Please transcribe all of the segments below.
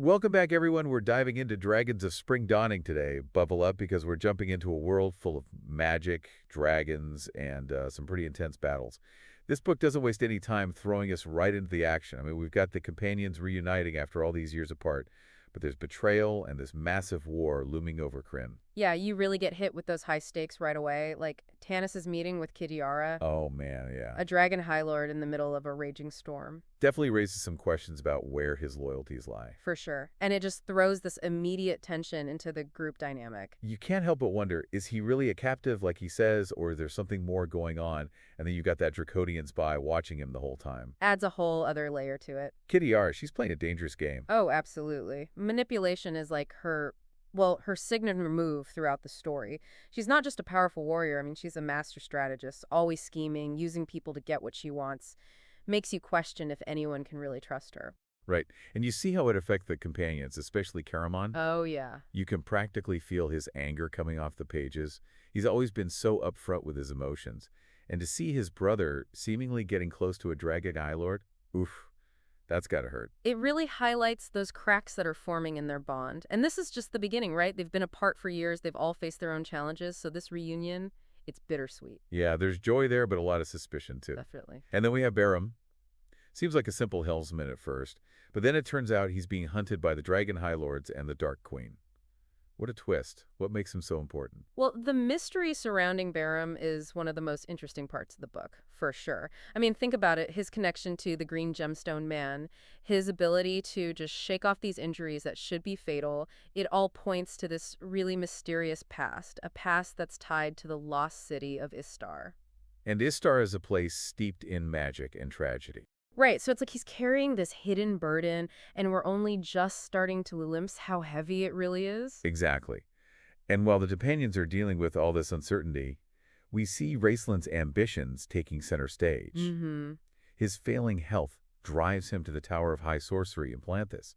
Welcome back, everyone. We're diving into Dragons of Spring Dawning today. Buckle up because we're jumping into a world full of magic, dragons, and some pretty intense battles. This book doesn't waste any time throwing us right into the action. I mean, we've got the companions reuniting after all these years apart, but there's betrayal and this massive war looming over Kryn. Yeah, you really get hit with those high stakes right away, like Tanis' meeting with Kitiara, Oh, man, yeah. a dragon high lord in the middle of a raging storm. Definitely raises some questions about where his loyalties lie. For sure. And it just throws this immediate tension into the group dynamic. You can't help but wonder, is he really a captive like he says, or is there something more going on? And then you got that Draconian spy watching him the whole time. Adds a whole other layer to it. Kitiara, she's playing a dangerous game. Oh, absolutely. Manipulation is like her signature move throughout the story. She's not just a powerful warrior. I mean, she's a master strategist, always scheming, using people to get what she wants. Makes you question if anyone can really trust her. Right. And you see how it affects the companions, especially Caramon. Oh, yeah. You can practically feel his anger coming off the pages. He's always been so upfront with his emotions. And to see his brother seemingly getting close to a Dragon High Lord, oof, that's gotta hurt. It really highlights those cracks that are forming in their bond. And this is just the beginning, right? They've been apart for years. They've all faced their own challenges. So this reunion, it's bittersweet. Yeah, there's joy there, but a lot of suspicion, too. Definitely. And then we have Barum. Seems like a simple helmsman at first, but then it turns out he's being hunted by the Dragon High Lords and the Dark Queen. What a twist. What makes him so important? Well, the mystery surrounding Barum is one of the most interesting parts of the book, for sure. I mean, think about it. His connection to the Green Gemstone Man, his ability to just shake off these injuries that should be fatal, it all points to this really mysterious past, a past that's tied to the lost city of Istar. And Istar is a place steeped in magic and tragedy. Right, so it's like he's carrying this hidden burden, and we're only just starting to glimpse how heavy it really is. Exactly. And while the companions are dealing with all this uncertainty, we see Raistlin's ambitions taking center stage. Mm-hmm. His failing health drives him to the Tower of High Sorcery in Planthus.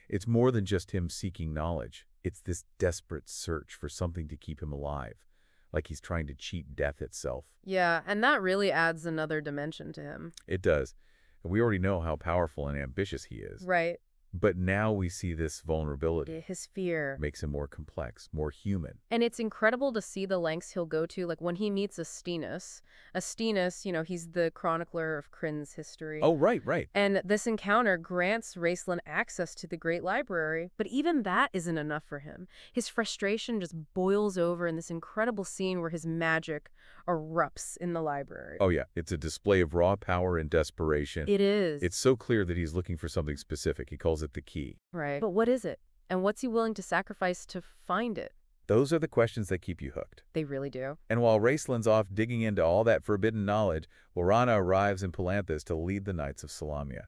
It's more than just him seeking knowledge. It's this desperate search for something to keep him alive, like he's trying to cheat death itself. Yeah, and that really adds another dimension to him. It does. We already know how powerful and ambitious he is. Right. But now we see this vulnerability. His fear. Makes him more complex, more human. And it's incredible to see the lengths he'll go to, like when he meets Astinus. Astinus, he's the chronicler of Kryn's history. Oh, right, right. And this encounter grants Raistlin access to the Great Library, but even that isn't enough for him. His frustration just boils over in this incredible scene where his magic erupts in the library. Oh, yeah. It's a display of raw power and desperation. It is. It's so clear that he's looking for something specific. He calls it the key. Right. But what is it? And what's he willing to sacrifice to find it? Those are the questions that keep you hooked. They really do. And while Raistlin's off digging into all that forbidden knowledge, Laurana arrives in Palanthas to lead the Knights of Salamia.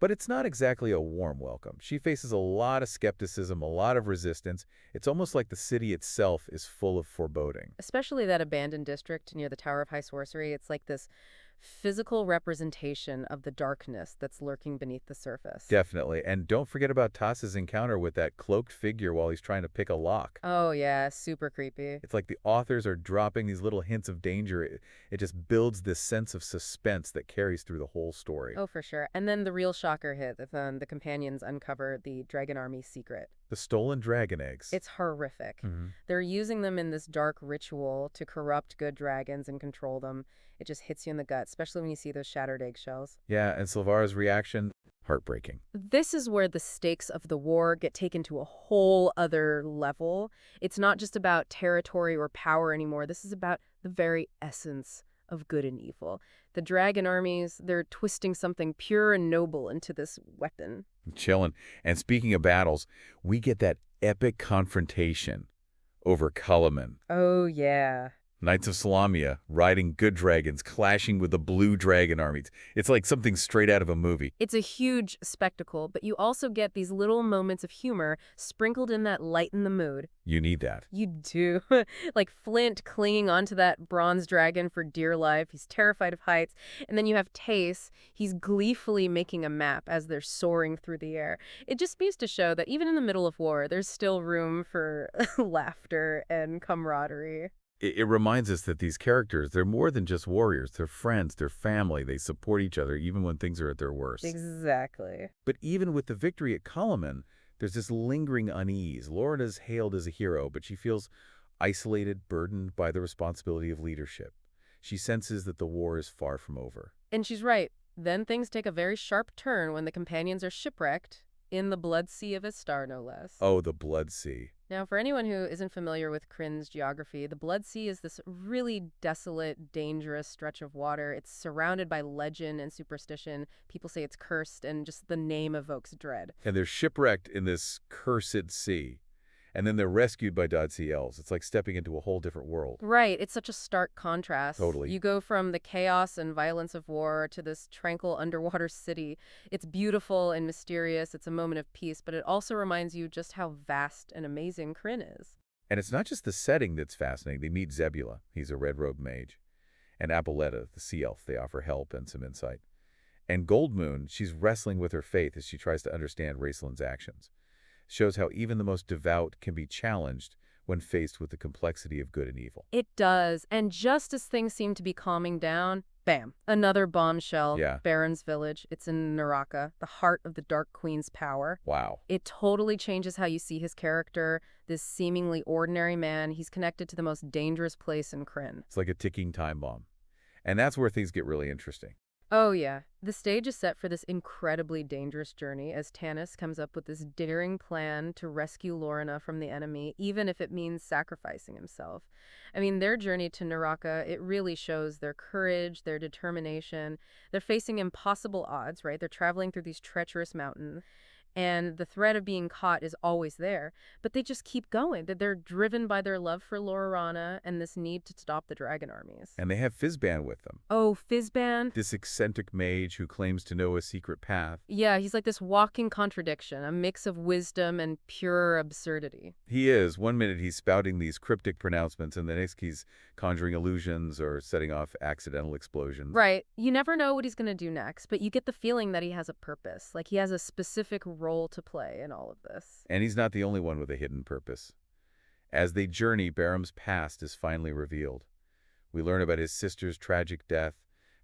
But it's not exactly a warm welcome. She faces a lot of skepticism, a lot of resistance. It's almost like the city itself is full of foreboding. Especially that abandoned district near the Tower of High Sorcery. It's like this physical representation of the darkness that's lurking beneath the surface. Definitely. And don't forget about Tas's encounter with that cloaked figure while he's trying to pick a lock. Oh, yeah, super creepy. It's like the authors are dropping these little hints of danger. It just builds this sense of suspense that carries through the whole story. Oh, for sure. And then the real shocker hit, the companions uncover the Dragon Army's secret. The stolen dragon eggs. It's horrific. They're using them in this dark ritual to corrupt good dragons and control them. It just hits you in the gut, especially when you see those shattered eggshells. Yeah, and Silvara's reaction, heartbreaking. This is where the stakes of the war get taken to a whole other level. It's not just about territory or power anymore. This is about the very essence of good and evil. The dragon armies, they're twisting something pure and noble into this weapon. Chillin'. And speaking of battles, we get that epic confrontation over Culliman. Oh, yeah. Knights of Salamia riding good dragons, clashing with the blue dragon armies. It's like something straight out of a movie. It's a huge spectacle, but you also get these little moments of humor sprinkled in that lighten the mood. You need that. You do. Like Flint clinging onto that bronze dragon for dear life. He's terrified of heights. And then you have Tace. He's gleefully making a map as they're soaring through the air. It just speaks to show that even in the middle of war, there's still room for laughter and camaraderie. It reminds us that these characters, they're more than just warriors. They're friends, they're family. They support each other even when things are at their worst. Exactly. But even with the victory at Culliman, There's this lingering unease. Laurana's hailed as a hero, but she feels isolated, burdened by the responsibility of leadership. She senses that the war is far from over. And she's right. Then things take a very sharp turn when the companions are shipwrecked in the Blood Sea of Istar, no less. Oh, the Blood Sea. Now, for anyone who isn't familiar with Kryn's geography, the Blood Sea is this really desolate, dangerous stretch of water. It's surrounded by legend and superstition. People say it's cursed, and just the name evokes dread. And they're shipwrecked in this cursed sea. And then they're rescued by Doddsea elves. It's like stepping into a whole different world. Right. It's such a stark contrast. Totally. You go from the chaos and violence of war to this tranquil underwater city. It's beautiful and mysterious. It's a moment of peace, but it also reminds you just how vast and amazing Kryn is. And it's not just the setting that's fascinating. They meet Zebula. He's a red-robed mage. And Apoletta, the sea elf. They offer help and some insight. And Goldmoon, she's wrestling with her faith as she tries to understand Raistlin's actions. Shows how even the most devout can be challenged when faced with the complexity of good and evil. It does. And just as things seem to be calming down, bam, another bombshell. Yeah. Baron's village. It's in Neraka, the heart of the Dark Queen's power. Wow. It totally changes how you see his character. This seemingly ordinary man, he's connected to the most dangerous place in Kryn. It's like a ticking time bomb. And that's where things get really interesting. Oh, yeah. The stage is set for this incredibly dangerous journey as Tanis comes up with this daring plan to rescue Laurana from the enemy, even if it means sacrificing himself. I mean, their journey to Neraka, it really shows their courage, their determination. They're facing impossible odds, right? They're traveling through these treacherous mountains, and the threat of being caught is always there. But they just keep going. They're driven by their love for Laurana and this need to stop the dragon armies. And they have Fizban with them. Oh, Fizban? This eccentric mage who claims to know a secret path. Yeah, he's like this walking contradiction, a mix of wisdom and pure absurdity. He is. One minute he's spouting these cryptic pronouncements, and the next he's conjuring illusions or setting off accidental explosions. Right. You never know what he's going to do next, but you get the feeling that he has a purpose, like he has a specific role to play in all of this. And he's not the only one with a hidden purpose. As they journey, Barham's past is finally revealed. We learn about his sister's tragic death,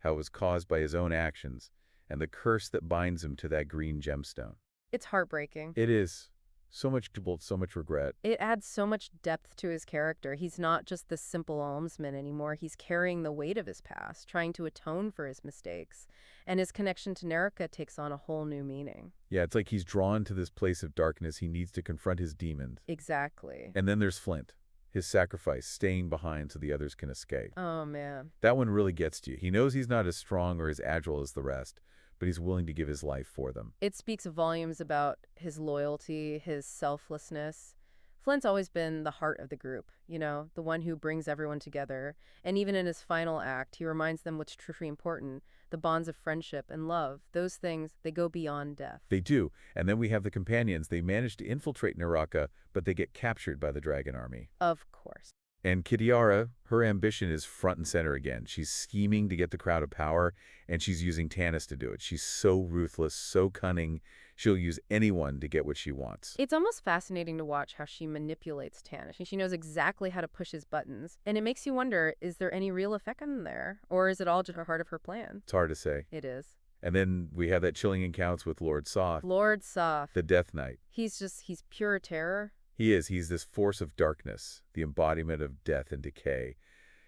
how it was caused by his own actions, and the curse that binds him to that green gemstone. It's heartbreaking. It is. So much guilt, so much regret. It adds so much depth to his character. He's not just this simple almsman anymore. He's carrying the weight of his past, trying to atone for his mistakes. And his connection to Neraka takes on a whole new meaning. Yeah, it's like he's drawn to this place of darkness. He needs to confront his demons. Exactly. And then there's Flint, his sacrifice, staying behind so the others can escape. Oh, man. That one really gets to you. He knows he's not as strong or as agile as the rest, but he's willing to give his life for them. It speaks volumes about his loyalty, his selflessness. Flint's always been the heart of the group, you know, the one who brings everyone together. And even in his final act, he reminds them what's truly important, the bonds of friendship and love. Those things, they go beyond death. They do. And then we have the companions. They manage to infiltrate Neraka, but they get captured by the dragon army. Of course. And Kitiara, her ambition is front and center again. She's scheming to get the crowd of power, and she's using Tanis to do it. She's so ruthless, so cunning. She'll use anyone to get what she wants. It's almost fascinating to watch how she manipulates Tanis. She knows exactly how to push his buttons. And it makes you wonder, is there any real effect in there? Or is it all just a part of her plan? It's hard to say. It is. And then we have that chilling encounter with Lord Soth, Lord Soth. the Death Knight. He's pure terror. He is. He's this force of darkness, the embodiment of death and decay.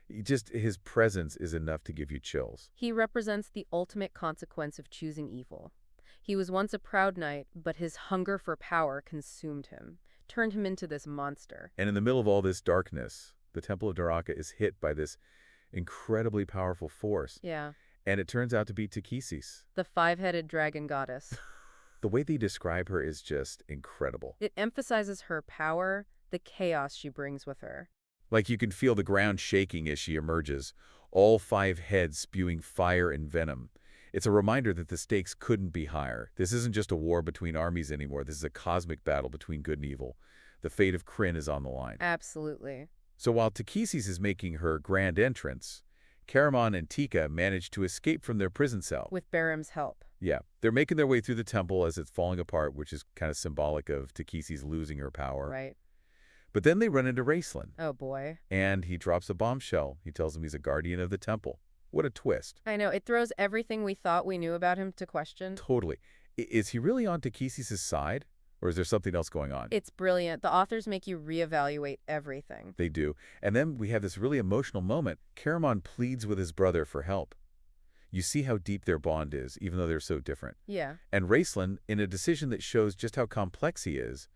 His presence is enough to give you chills. He represents the ultimate consequence of choosing evil. He was once a proud knight, but his hunger for power consumed him, turned him into this monster. And in the middle of all this darkness, the Temple of Neraka is hit by this incredibly powerful force. Yeah. And it turns out to be Takhisis. The five-headed dragon goddess. The way they describe her is just incredible. It emphasizes her power, the chaos she brings with her. Like you can feel the ground shaking as she emerges, all five heads spewing fire and venom. It's a reminder that the stakes couldn't be higher. This isn't just a war between armies anymore. This is a cosmic battle between good and evil. The fate of Kryn is on the line. Absolutely. So while Takhisis is making her grand entrance, Caramon and Tika manage to escape from their prison cell. With Baram's help. Yeah, they're making their way through the temple as it's falling apart, which is kind of symbolic of Takhisis losing her power. Right. But then they run into Raistlin. Oh, boy. And he drops a bombshell. He tells them he's a guardian of the temple. What a twist. I know. It throws everything we thought we knew about him to question. Totally. Is he really on Takhisis' side? Or is there something else going on? It's brilliant. The authors make you reevaluate everything. They do. And then we have this really emotional moment. Caramon pleads with his brother for help. You see how deep their bond is, even though they're so different. Yeah. And Raistlin, in a decision that shows just how complex he is,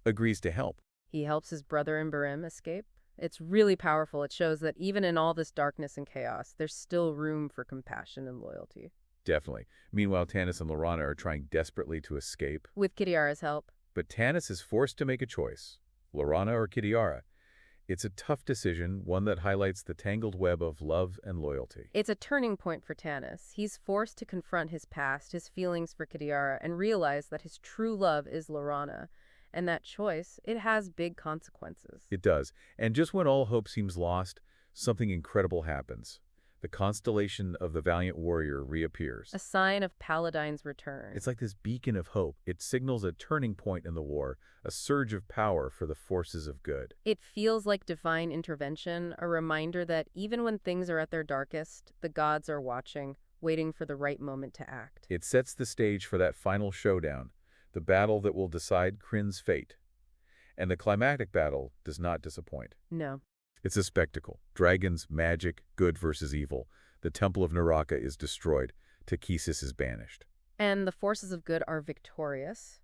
agrees to help. He helps his brother and Barim escape. It's really powerful. It shows that even in all this darkness and chaos, there's still room for compassion and loyalty. Definitely. Meanwhile, Tanis and Laurana are trying desperately to escape. With Kitiara's help. But Tanis is forced to make a choice. Laurana or Kitiara. It's a tough decision, one that highlights the tangled web of love and loyalty. It's a turning point for Tanis. He's forced to confront his past, his feelings for Kitiara, and realize that his true love is Laurana. And that choice, it has big consequences. It does. And just when all hope seems lost, something incredible happens. The constellation of the valiant warrior reappears. A sign of Paladine's return. It's like this beacon of hope. It signals a turning point in the war, a surge of power for the forces of good. It feels like divine intervention, a reminder that even when things are at their darkest, the gods are watching, waiting for the right moment to act. It sets the stage for that final showdown, the battle that will decide Kryn's fate. And the climactic battle does not disappoint. No. It's a spectacle. Dragons, magic, good versus evil. The Temple of Neraka is destroyed. Takhisis is banished. And the forces of good are victorious,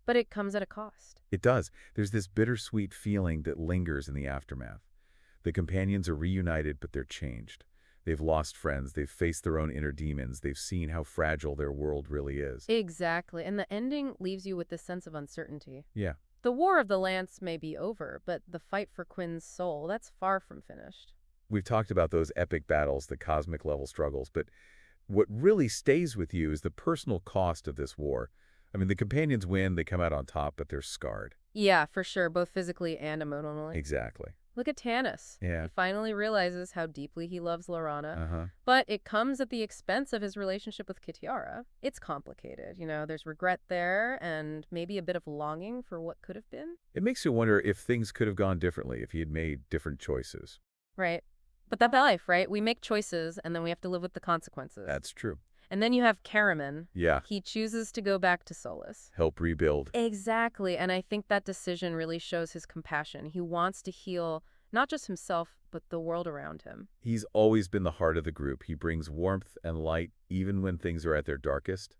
but it comes at a cost. It does. There's this bittersweet feeling that lingers in the aftermath. The companions are reunited, but they're changed. They've lost friends. They've faced their own inner demons. They've seen how fragile their world really is. Exactly. And the ending leaves you with this sense of uncertainty. Yeah. The War of the Lance may be over, but the fight for Quinn's soul, that's far from finished. We've talked about those epic battles, the cosmic level struggles, but what really stays with you is the personal cost of this war. I mean, the companions win, they come out on top, but they're scarred. Yeah, for sure, both physically and emotionally. Exactly. Look at Tanis. Yeah. He finally realizes how deeply he loves Laurana. Uh-huh. But it comes at the expense of his relationship with Kitiara. It's complicated, there's regret there and maybe a bit of longing for what could have been. It makes you wonder if things could have gone differently, if he had made different choices. Right. But that's life, right? We make choices and then we have to live with the consequences. That's true. And then you have Caramon. Yeah. He chooses to go back to Solus. Help rebuild. Exactly. And I think that decision really shows his compassion. He wants to heal not just himself, but the world around him. He's always been the heart of the group. He brings warmth and light even when things are at their darkest.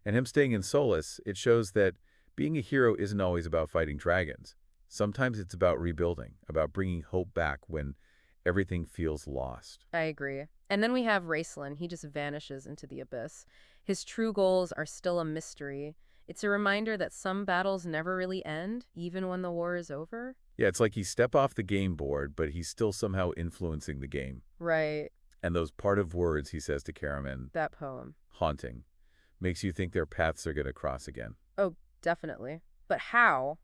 And him staying in Solus, it shows that being a hero isn't always about fighting dragons. Sometimes it's about rebuilding, about bringing hope back when everything feels lost. I agree. And then we have Raistlin. He just vanishes into the abyss. His true goals are still a mystery. It's a reminder that some battles never really end, even when the war is over. Yeah, it's like he stepped off the game board, but he's still somehow influencing the game. Right. And those parted words he says to Caramon, That poem. haunting, makes you think their paths are going to cross again. Oh, definitely. But how?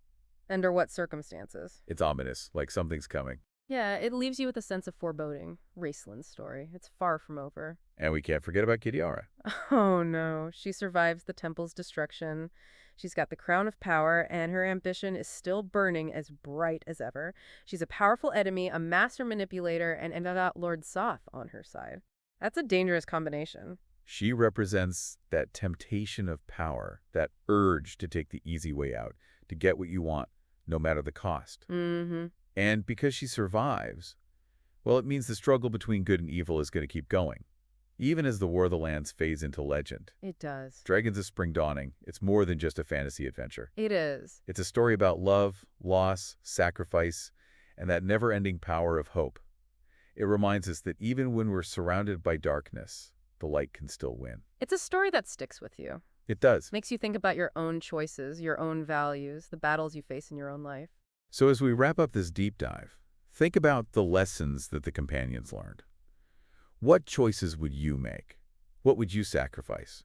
Under what circumstances? It's ominous, like something's coming. Yeah, it leaves you with a sense of foreboding. Raistlin's story. It's far from over. And we can't forget about Kitiara. Oh no, she survives the temple's destruction. She's got the crown of power, and her ambition is still burning as bright as ever. She's a powerful enemy, a master manipulator, and got Lord Soth on her side. That's a dangerous combination. She represents that temptation of power, that urge to take the easy way out, to get what you want, no matter the cost. Mm-hmm. And because she survives, well, it means the struggle between good and evil is going to keep going. Even as the War of the Lands fades into legend. It does. Dragons of Spring Dawning, it's more than just a fantasy adventure. It is. It's a story about love, loss, sacrifice, and that never-ending power of hope. It reminds us that even when we're surrounded by darkness, the light can still win. It's a story that sticks with you. It does. Makes you think about your own choices, your own values, the battles you face in your own life. So as we wrap up this deep dive, think about the lessons that the companions learned. What choices would you make? What would you sacrifice?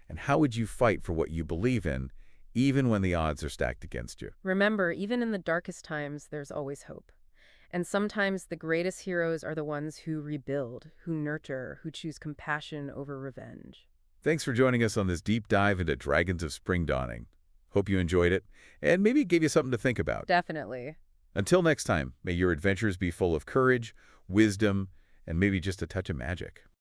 And how would you fight for what you believe in, even when the odds are stacked against you? Remember, even in the darkest times, there's always hope. And sometimes the greatest heroes are the ones who rebuild, who nurture, who choose compassion over revenge. Thanks for joining us on this deep dive into Dragons of Spring Dawning. Hope you enjoyed it, and maybe it gave you something to think about. Definitely. Until next time, may your adventures be full of courage, wisdom, and maybe just a touch of magic.